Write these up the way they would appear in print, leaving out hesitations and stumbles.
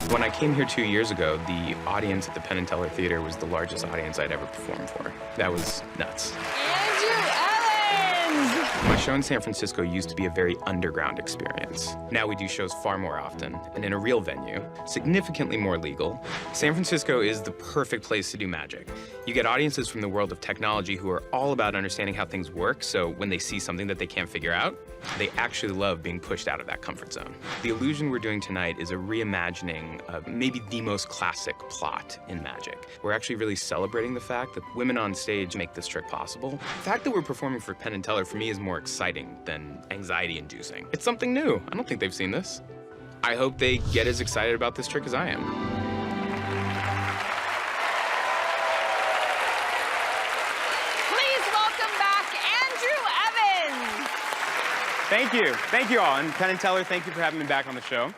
When I came here 2 years ago, the audience at the Penn Teller Theater was the largest audience I'd ever performed for. That was nuts. My show in San Francisco used to be a very underground experience. Now we do shows far more often, and in a real venue, significantly more legal. San Francisco is the perfect place to do magic. You get audiences from the world of technology who are all about understanding how things work, so when they see something that they can't figure out, they actually love being pushed out of that comfort zone. The illusion we're doing tonight is a reimagining of maybe the most classic plot in magic. We're actually really celebrating the fact that women on stage make this trick possible. The fact that we're performing for Penn and Teller, for me, is more exciting than anxiety-inducing. It's something new. I don't think they've seen this. I hope they get as excited about this trick as I am. Please welcome back Andrew Evans. Thank you. Thank you all. And Penn and Teller, thank you for having me back on the show.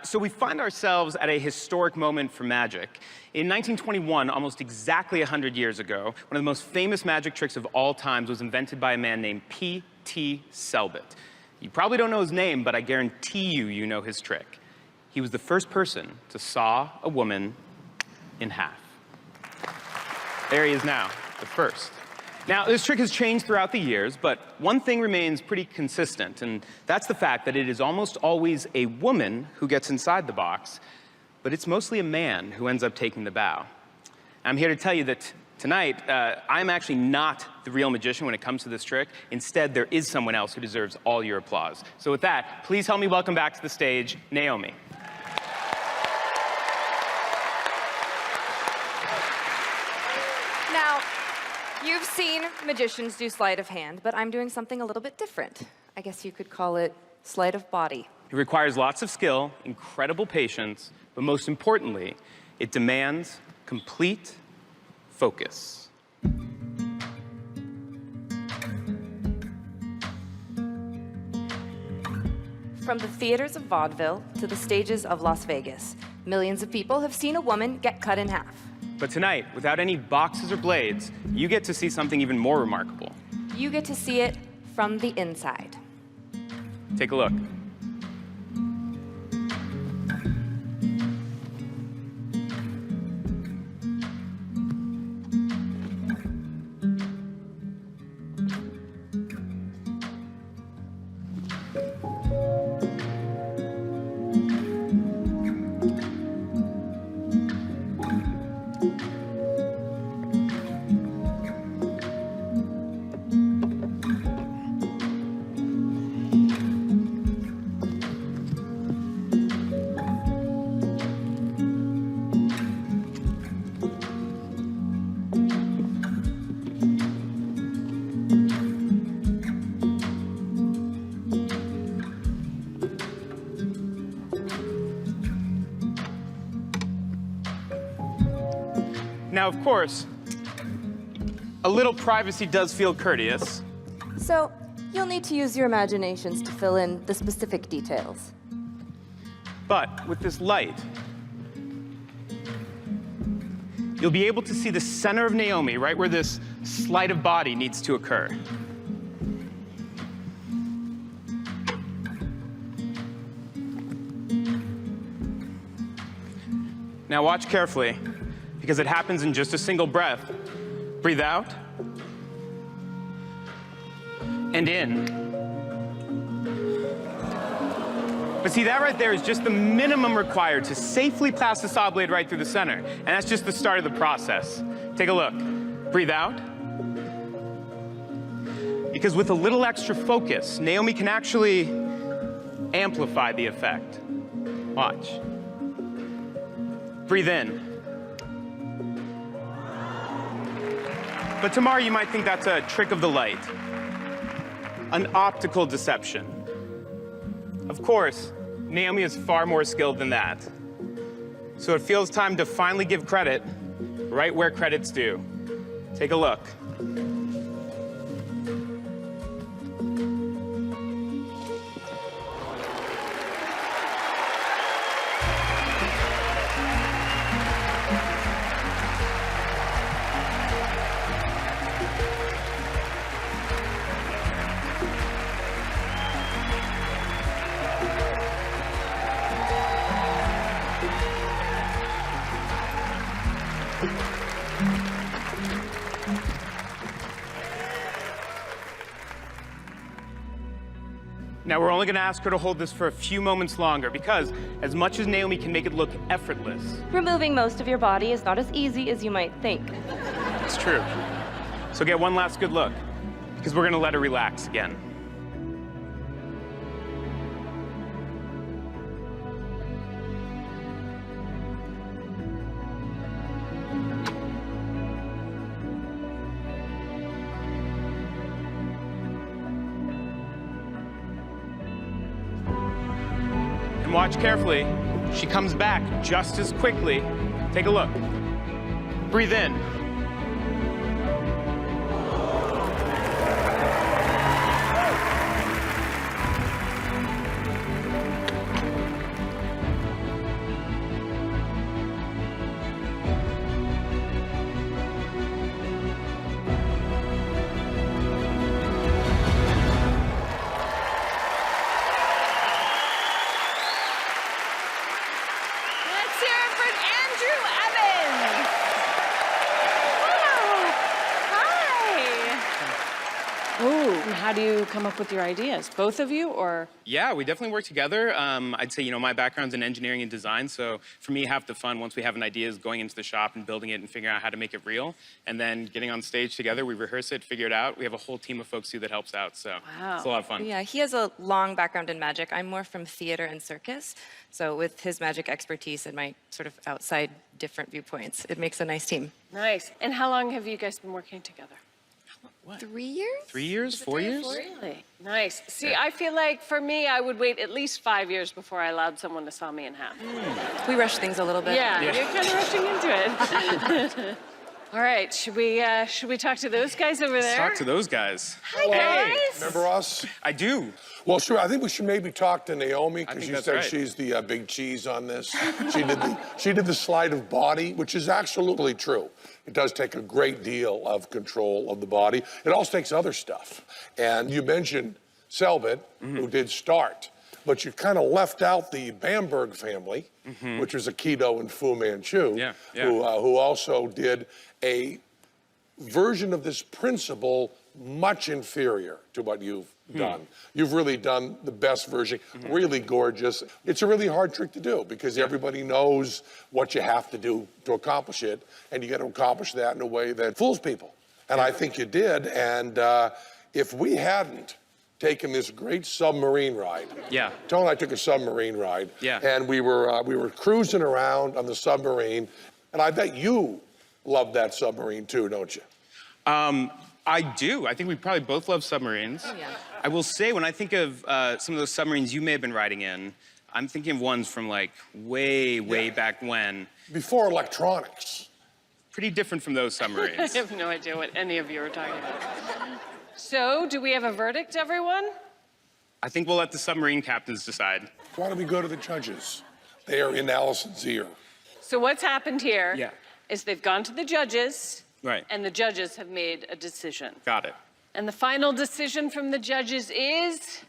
So we find ourselves at a historic moment for magic. In 1921, almost exactly 100 years ago, one of the most famous magic tricks of all times was invented by a man named P.T. Selbit. You probably don't know his name, but I guarantee you know his trick. He was the first person to saw a woman in half. There he is now, the first. Now, this trick has changed throughout the years, but one thing remains pretty consistent, and that's the fact that it is almost always a woman who gets inside the box, but it's mostly a man who ends up taking the bow. I'm here to tell you that tonight, I'm actually not the real magician when it comes to this trick. Instead, there is someone else who deserves all your applause. So with that, please help me welcome back to the stage, Naomi. Now, you've seen magicians do sleight of hand, but I'm doing something a little bit different. I guess you could call it sleight of body. It requires lots of skill, incredible patience, but most importantly, it demands complete focus. From the theaters of vaudeville to the stages of Las Vegas, millions of people have seen a woman get cut in half. But tonight, without any boxes or blades, you get to see something even more remarkable. You get to see it from the inside. Take a look. Now, of course, a little privacy does feel courteous. So, you'll need to use your imaginations to fill in the specific details. But with this light, you'll be able to see the center of Naomi, right where this sleight of body needs to occur. Now watch carefully, because it happens in just a single breath. Breathe out, and in. But see, that right there is just the minimum required to safely pass the saw blade right through the center. And that's just the start of the process. Take a look. Breathe out. Because with a little extra focus, Naomi can actually amplify the effect. Watch. Breathe in. But tomorrow you might think that's a trick of the light, an optical deception. Of course, Naomi is far more skilled than that. So it feels time to finally give credit right where credit's due. Take a look. Now, we're only going to ask her to hold this for a few moments longer because as much as Naomi can make it look effortless, Removing most of your body is not as easy as you might think. it's true. So get one last good look because we're going to let her relax again. And watch carefully. She comes back just as quickly. Take a look. Breathe in. Let's hear it for Andrew Evans. Hi. Ooh, and how do you come up with your ideas? Both of you, or? Yeah, we definitely work together. I'd say, my background's in engineering and design, so for me, half the fun once we have an idea is going into the shop and building it and figuring out how to make it real, and then getting on stage together, we rehearse it, figure it out. We have a whole team of folks too that helps out, so it's a lot of fun. Yeah, he has a long background in magic. I'm more from theater and circus. So with his magic expertise and my sort of outside different viewpoints, it makes a nice team. Nice. And how long have you guys been working together? 3 years? 3 years? 4 years? Really? Nice. See, I feel like for me, I would wait at least 5 years before I allowed someone to saw me in half. We rush things a little bit. Yeah, you're kind of rushing into it. All right, should we talk to those guys over there? Talk to those guys. Hi, guys. Remember us? I do. Well, sure. I think we should maybe talk to Naomi I because think you that's said right. she's the big cheese on this. She did the sleight of body, which is absolutely true. It does take a great deal of control of the body. It also takes other stuff. And you mentioned Selbit, who did Start, but you kind of left out the Bamberg family, which was Aikido and Fu Manchu, Yeah. who also did a version of this principle much inferior to what you've done. You've really done the best version, really gorgeous. It's a really hard trick to do because everybody knows what you have to do to accomplish it, and you got to accomplish that in a way that fools people. And I think you did, and if we hadn't taken this great submarine ride. Yeah. Tone and I took a submarine ride. Yeah. And we were cruising around on the submarine, and I bet you love that submarine too, don't you? I do. I think we probably both love submarines. Oh, yeah. I will say, when I think of some of those submarines you may have been riding in, I'm thinking of ones from like way back when. Before electronics. Pretty different from those submarines. I have no idea what any of you are talking about. So, do we have a verdict, everyone? I think we'll let the submarine captains decide. Why don't we go to the judges? They are in Allison's ear. So what's happened here Yeah. is they've gone to the judges, Right. and the judges have made a decision. Got it. And the final decision from the judges is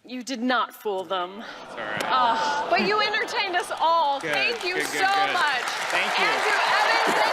you did not fool them. It's all right. But you entertained us all. Good, Thank you good, so good. much. Thank you. Andrew Evans